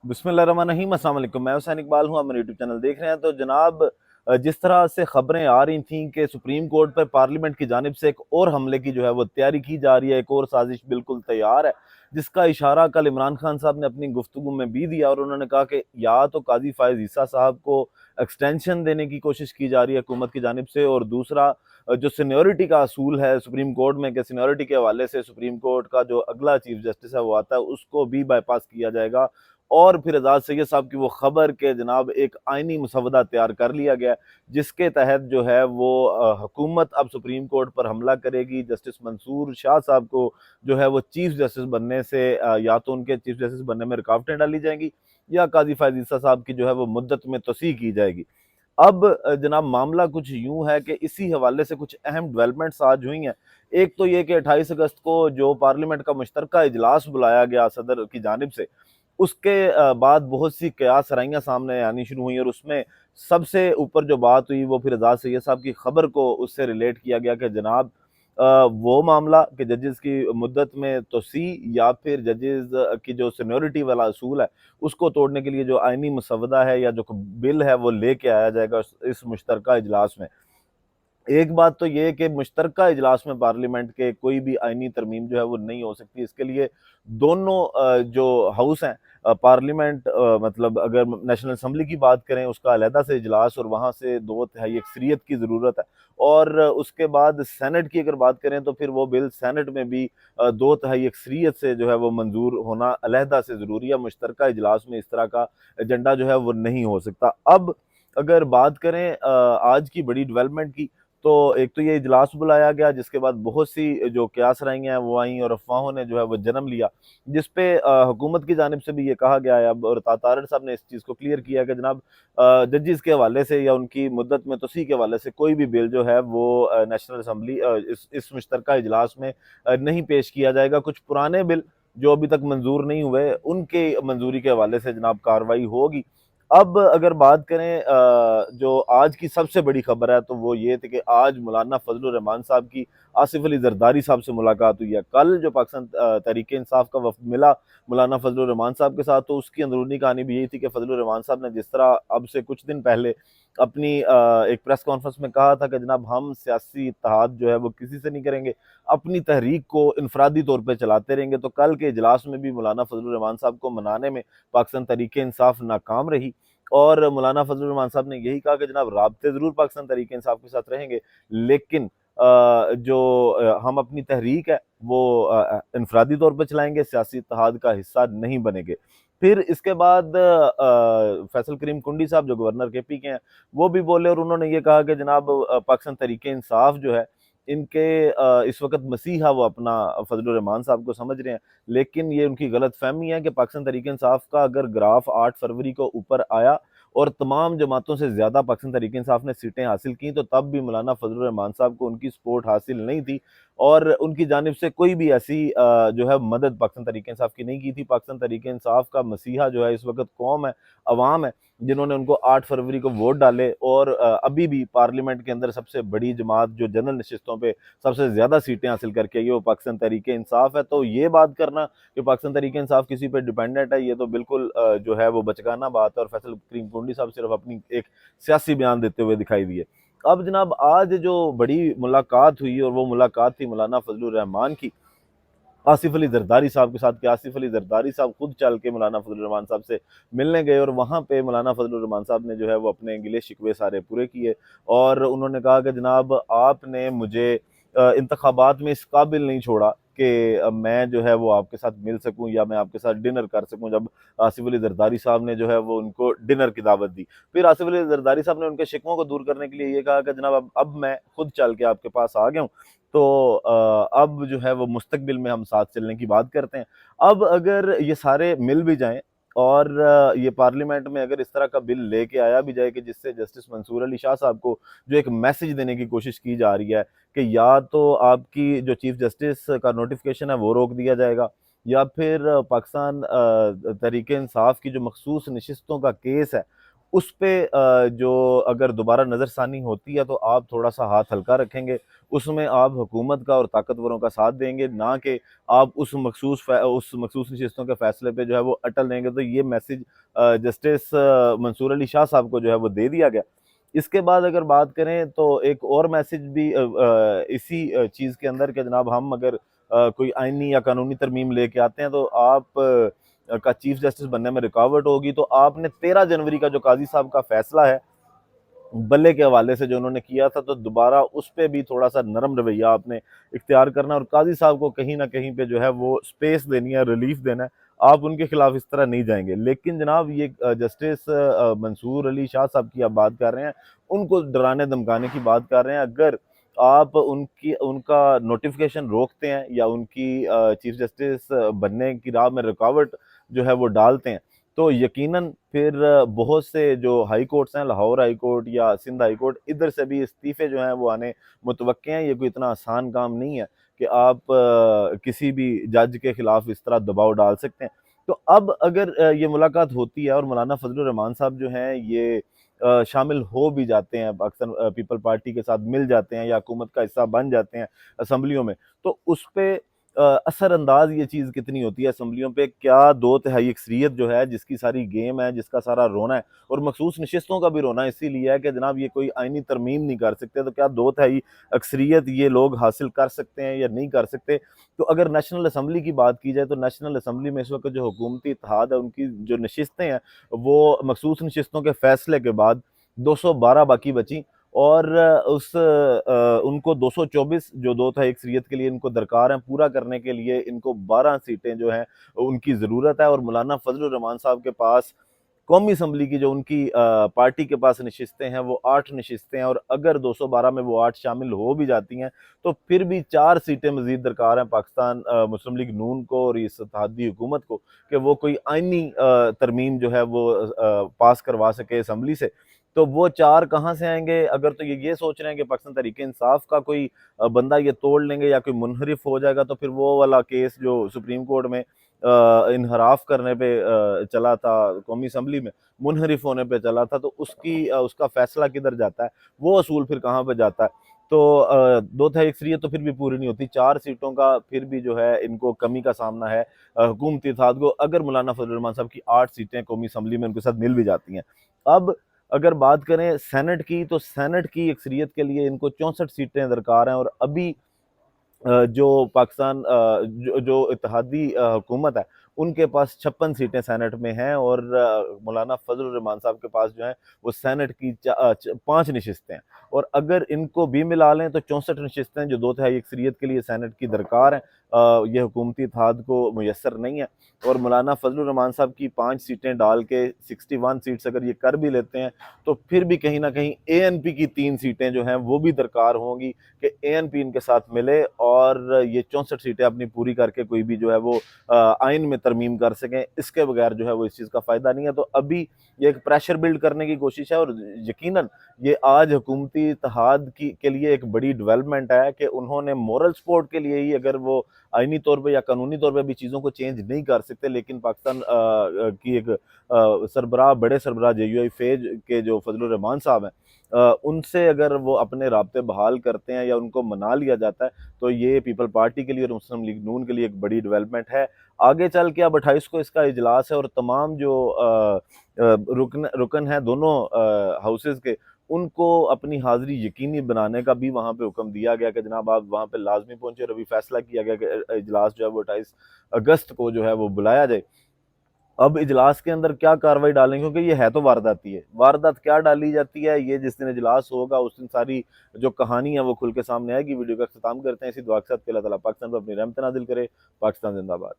बिस्मिल्लाहिर्रहमानिर्रहीम, अस्सलाम वालेकुम। मैं हुसैन इकबाल हूँ, आप मेरे यूट्यूब चैनल देख रहे हैं। तो जनाब, जिस तरह से खबरें आ रही थी कि सुप्रीम कोर्ट पर पार्लियामेंट की जानिब से एक और हमले की जो है वो तैयारी की जा रही है, एक और साजिश बिल्कुल तैयार है, जिसका इशारा कल इमरान खान साहब ने अपनी गुफ्तगू में भी दिया। और उन्होंने कहा कि या तो काजी फायज ईसा साहब को एक्सटेंशन देने की कोशिश की जा रही है हुकूमत की जानिब से, और दूसरा जो सीनियोरिटी का असूल है सुप्रीम कोर्ट में, कि सीनियोरिटी के हवाले से सुप्रीम कोर्ट का जो अगला चीफ जस्टिस है वो आता है, उसको भी बाईपास किया जाएगा। और फिर एजाज सैयद साहब की वो खबर के जनाब एक आइनी मसवदा तैयार कर लिया गया, जिसके तहत जो है वो हुकूमत अब सुप्रीम कोर्ट पर हमला करेगी। जस्टिस मंसूर शाह साहब को जो है वो चीफ जस्टिस बनने से या तो उनके चीफ जस्टिस बनने में रुकावटें डाली जाएंगी, या काजी फायज ईसा साहब की जो है वो मुद्दत में तोसी की जाएगी। अब जनाब, मामला कुछ यूं है कि इसी हवाले से कुछ अहम डेवलपमेंट्स आज हुई हैं। एक तो ये कि 28 अगस्त को जो पार्लियामेंट का मुश्तरका इजलास बुलाया गया सदर की जानिब से, उसके बाद बहुत सी कयास सराइयाँ सामने आनी शुरू हुई, और उसमें सबसे ऊपर जो बात हुई वो फिर एजाज सैयद साहब की खबर को उससे रिलेट किया गया कि जनाब, वो मामला कि जजेस की मुद्दत में तोसी या फिर जजेस की जो सीनियोरिटी वाला असूल है उसको तोड़ने के लिए जो आइनी मसवदा है या जो बिल है वो लेके आया जाएगा इस मुश्तरका इजलास में। एक बात तो ये कि मुश्तरका इजलास में पार्लियामेंट के कोई भी आइनी तरमीम जो है वो नहीं हो सकती। इसके लिए दोनों जो हाउस हैं, पार्लियामेंट, मतलब अगर नेशनल असम्बली की बात करें, उसका अलहदा से इजलास, और वहाँ से दो तिहाई अक्सरियत की ज़रूरत है। और उसके बाद सेनेट की अगर बात करें तो फिर वो बिल सेनेट में भी दो तिहाई अक्सरियत से जो है वो मंजूर होना अलहदा से ज़रूरी है। मुश्तरका इजलास में इस तरह का एजेंडा जो है वो नहीं हो सकता। अब अगर बात करें आज की बड़ी डेवलपमेंट की, तो एक तो ये इजलास बुलाया गया, जिसके बाद बहुत सी जो कयास रही हैं वो आई, और अफवाहों ने जो है वो जन्म लिया, जिसपे हुकूमत की जानिब से भी ये कहा गया है अब, और तारड़ साहब ने इस चीज़ को क्लियर किया कि जनाब, जजेस के हवाले से या उनकी मुद्दत में तोसी के हवाले से कोई भी बिल जो है वो नेशनल असम्बली इस मुश्तरका इजलास में नहीं पेश किया जाएगा। कुछ पुराने बिल जो अभी तक मंजूर नहीं हुए, उनके मंजूरी के हवाले से जनाब कार्रवाई होगी। अब अगर बात करें जो आज की सबसे बड़ी खबर है, तो वो ये थी कि आज मौलाना फजलुर रहमान साहब की आसिफ अली जरदारी साहब से मुलाकात हुई है। कल जो पाकिस्तान तहरीक इंसाफ का वफ्द मिला मौलाना फजलुर रहमान साहब के साथ, तो उसकी अंदरूनी कहानी भी यही थी कि फजलुर रहमान साहब ने जिस तरह अब से कुछ दिन पहले अपनी एक प्रेस कॉन्फ्रेंस में कहा था कि जनाब, हम सियासी इत्तेहाद जो है वो किसी से नहीं करेंगे, अपनी तहरीक को इनफरादी तौर पर चलाते रहेंगे। तो कल के इजलास में भी मौलाना फजलुर रहमान साहब को मनाने में पाकिस्तान तहरीक इंसाफ नाकाम रही, और मौलाना फजलुर रहमान साहब ने यही कहा कि जनाब, राब्ते ज़रूर पाकिस्तान तहरीक इंसाफ के साथ रहेंगे, लेकिन जो हम अपनी तहरीक है वो इनफरादी तौर पर चलाएंगे, सियासी इत्तेहाद का हिस्सा नहीं बनेंगे। फिर इसके बाद फैसल करीम कुंडी साहब जो गवर्नर केपी के हैं, वो भी बोले, और उन्होंने ये कहा कि जनाब, पाकिस्तान तहरीक इंसाफ जो है, इनके इस वक्त मसीहा वो अपना फजलुर रहमान साहब को समझ रहे हैं, लेकिन ये उनकी गलत फहमी है कि पाकिस्तान तहरीक इंसाफ का अगर ग्राफ 8 फरवरी को ऊपर आया और तमाम जमातों से ज़्यादा पाकिस्तान तहरीक इंसाफ ने सीटें हासिल की, तो तब भी मौलाना फजलुर रहमान साहब को उनकी सपोर्ट हासिल नहीं थी, और उनकी जानिब से कोई भी ऐसी जो है मदद पाकिस्तान तहरीक इंसाफ की नहीं की थी। पाकिस्तान तहरीक इंसाफ का मसीहा जो है इस वक्त कौम है, अवाम है, जिन्होंने उनको 8 फरवरी को वोट डाले, और अभी भी पार्लियामेंट के अंदर सबसे बड़ी जमात जो जनरल नशिस्तों पे सबसे ज़्यादा सीटें हासिल करके आई है वो पाकिस्तान तहरीक इंसाफ है। तो ये बात करना कि पाकिस्तान तहरीक इंसाफ किसी पे डिपेंडेंट है, ये तो बिल्कुल जो है वो बचकाना बात है, और फैसल करीम टुंडी साहब सिर्फ अपनी एक सियासी बयान देते हुए दिखाई दिए। अब जनाब, आज जो बड़ी मुलाकात हुई, और वो मुलाकात थी मौलाना फजलुर रहमान की आसिफ अली जरदारी साहब के साथ, कि आसिफ अली जरदारी साहब खुद चल के मौलाना फजलुर रहमान साहब से मिलने गए, और वहाँ पे मौलाना फजलुर रहमान साहब ने जो है वो अपने गिले शिकवे सारे पूरे किए, और उन्होंने कहा कि जनाब, आपने मुझे इंतखाबात में इस काबिल नहीं छोड़ा कि मैं जो है वो आपके साथ मिल सकूं या मैं आपके साथ डिनर कर सकूं। जब आसिफ अली जरदारी साहब ने जो है वो उनको डिनर की दावत दी, फिर आसिफ अली जरदारी साहब ने उनके शिकवों को दूर करने के लिए ये कहा कि जनाब, अब मैं खुद चल के आपके पास आ गया हूँ, तो अब जो है वो मुस्तकबिल में हम साथ चलने की बात करते हैं। अब अगर ये सारे मिल भी जाएं, और ये पार्लियामेंट में अगर इस तरह का बिल लेके आया भी जाए कि जिससे जस्टिस मंसूर अली शाह साहब को जो एक मैसेज देने की कोशिश की जा रही है कि या तो आपकी जो चीफ जस्टिस का नोटिफिकेशन है वो रोक दिया जाएगा, या फिर पाकिस्तान तहरीक इंसाफ की जो मखसूस नशिस्तों का केस है उस पे जो अगर दोबारा नज़रसानी होती है तो आप थोड़ा सा हाथ हल्का रखेंगे, उसमें आप हुकूमत का और ताकतवरों का साथ देंगे, ना कि आप उस मखसूस नशिस्तों के फैसले पे जो है वो अटल रहेंगे। तो ये मैसेज जस्टिस मंसूर अली शाह साहब को जो है वो दे दिया गया। इसके बाद अगर बात करें तो एक और मैसेज भी इसी चीज़ के अंदर कि जनाब हम अगर कोई आइनी या कानूनी तरमीम लेके आते हैं तो आप का चीफ जस्टिस बनने में रुकावट होगी। तो आपने 13 जनवरी का जो काजी साहब का फैसला है बल्ले के हवाले से जो उन्होंने किया था, तो दोबारा उस पे भी थोड़ा सा नरम रवैया आपने इख्तियार करना और काजी साहब को कहीं ना कहीं पे जो है वो स्पेस देनी है, रिलीफ देना है। आप उनके खिलाफ इस तरह नहीं जाएंगे। लेकिन जनाब ये जस्टिस मंसूर अली शाह साहब की आप बात कर रहे हैं, उनको डराने धमकाने की बात कर रहे हैं। अगर आप उनका नोटिफिकेशन रोकते हैं या उनकी चीफ जस्टिस बनने की राह में रुकावट जो है वो डालते हैं, तो यकीनन फिर बहुत से जो हाई कोर्ट्स हैं, लाहौर हाई कोर्ट या सिंध हाई कोर्ट, इधर से भी इस्तीफे जो हैं वो आने मुतवक्के हैं। ये कोई इतना आसान काम नहीं है कि आप किसी भी जज के खिलाफ इस तरह दबाव डाल सकते हैं। तो अब अगर ये मुलाकात होती है और मौलाना फजलुर रहमान साहब जो हैं ये शामिल हो भी जाते हैं, पाकिस्तान पीपल पार्टी के साथ मिल जाते हैं या हुकूमत का हिस्सा बन जाते हैं असम्बलियों में, तो उस पर असरअंदाज ये चीज़ कितनी होती है असम्बलियों पे? क्या 2/3 अक्सरियत जो है, जिसकी सारी गेम है, जिसका सारा रोना है और मखसूस नशिस्तों का भी रोना इसीलिए है कि जनाब ये कोई आइनी तरमीम नहीं कर सकते, तो क्या 2/3 अक्सरियत ये लोग हासिल कर सकते हैं या नहीं कर सकते? तो अगर नेशनल असम्बली की बात की जाए तो नेशनल असम्बली में इस वक्त जो हुकूमती इत्तेहाद है उनकी जो नशिस्तें हैं वो मखसूस नशिस्तों के फैसले के बाद 212 बाकी बची और उनको 224 जो 2/3 अक्सरियत के लिए इनको दरकार है, पूरा करने के लिए इनको 12 सीटें जो हैं उनकी ज़रूरत है। और मौलाना फजलुर रहमान साहब के पास कौमी असम्बली की जो उनकी पार्टी के पास नशिस्तें हैं वो 8 नशिस्तें हैं और अगर 212 में वो 8 शामिल हो भी जाती हैं तो फिर भी 4 सीटें मजीद दरकार हैं पाकिस्तान मुस्लिम लीग नून को और इस इत्तेहादी हुकूमत को कि वो कोई आइनी तरमीम जो है वो पास करवा सके असम्बली से। तो वो 4 कहाँ से आएंगे? अगर तो ये सोच रहे हैं कि पाकिस्तान तहरीक इंसाफ का कोई बंदा ये तोड़ लेंगे या कोई मुनहरिफ हो जाएगा, तो फिर वो वाला केस जो सुप्रीम कोर्ट में इनहराफ करने पे चला था, कौमी असम्बली में मुनहरिफ होने पे चला था, तो उसका फैसला किधर जाता है? वो असूल फिर कहाँ पे जाता है? तो 2/3 अक्सरियत तो फिर भी पूरी नहीं होती। 4 सीटों का फिर भी जो है इनको कमी का सामना है हुकूमती इत्तेहाद को, अगर मौलाना फजल रहमान साहब की 8 सीटें कौमी असम्बली में उनके साथ मिल भी जाती हैं। अब अगर बात करें सेनेट की, तो सेनेट की अक्सरियत के लिए इनको 64 सीटें दरकार हैं और अभी जो पाकिस्तान जो इत्तेहादी हुकूमत है उनके पास 56 सीटें सेनेट में हैं और मौलाना फजल रहमान साहब के पास जो है वो सेनेट की 5 नशिस्तें हैं और अगर इनको भी मिला लें तो 64 नशिस्तें जो 2/3 अक्सरियत के लिए सेनेट की दरकार हैं। ये हुकूमती इत्तेहाद को मुयसर नहीं है और मौलाना फजल रहमान साहब की 5 सीटें डाल के 61 सीट्स अगर ये कर भी लेते हैं तो फिर भी कहीं ना कहीं ANP की 3 सीटें जो हैं वो भी दरकार होंगी कि ANP इनके साथ मिले और ये 64 सीटें अपनी पूरी करके कोई भी जो है वो आइन में तरमीम कर सकें। इसके बगैर जो है वो इस चीज़ का फ़ायदा नहीं है। तो अभी ये एक प्रेशर बिल्ड करने की कोशिश है और यकीनन ये आज हुकूमती इत्तेहाद के लिए एक बड़ी डेवलपमेंट है कि उन्होंने मॉरल सपोर्ट के लिए ही, अगर वो आइनी तौर पे या कानूनी तौर पे भी चीज़ों को चेंज नहीं कर सकते, लेकिन पाकिस्तान की एक सरबराह, बड़े सरबराह JUI फेज के जो फजलुर रहमान साहब हैं, उनसे अगर वो अपने राब्ते बहाल करते हैं या उनको मना लिया जाता है तो ये पीपल पार्टी के लिए और मुस्लिम लीग नून के लिए एक बड़ी डेवलपमेंट है। आगे चल के अब 28 को इसका इजलास है और तमाम जो रुकन है दोनों हाउसेज के, उनको अपनी हाजिरी यकीनी बनाने का भी वहाँ पे हुक्म दिया गया कि जनाब आप वहाँ पे लाजमी पहुंचे और अभी फैसला किया गया कि इजलास जो है वो 28 अगस्त को जो है वो बुलाया जाए। अब इजलास के अंदर क्या कार्रवाई डालेंगे, क्योंकि ये है तो वारदाती है, वारदात क्या डाली जाती है ये जिस दिन इजलास होगा उस दिन सारी जो कहानी है वो खुल के सामने आएगी। वीडियो का अख्ताम करते हैं इसी दुआ के साथ कि अल्लाह ताला पाकिस्तान पर अपनी रहमत नाज़िल करे। पाकिस्तान जिंदाबाद।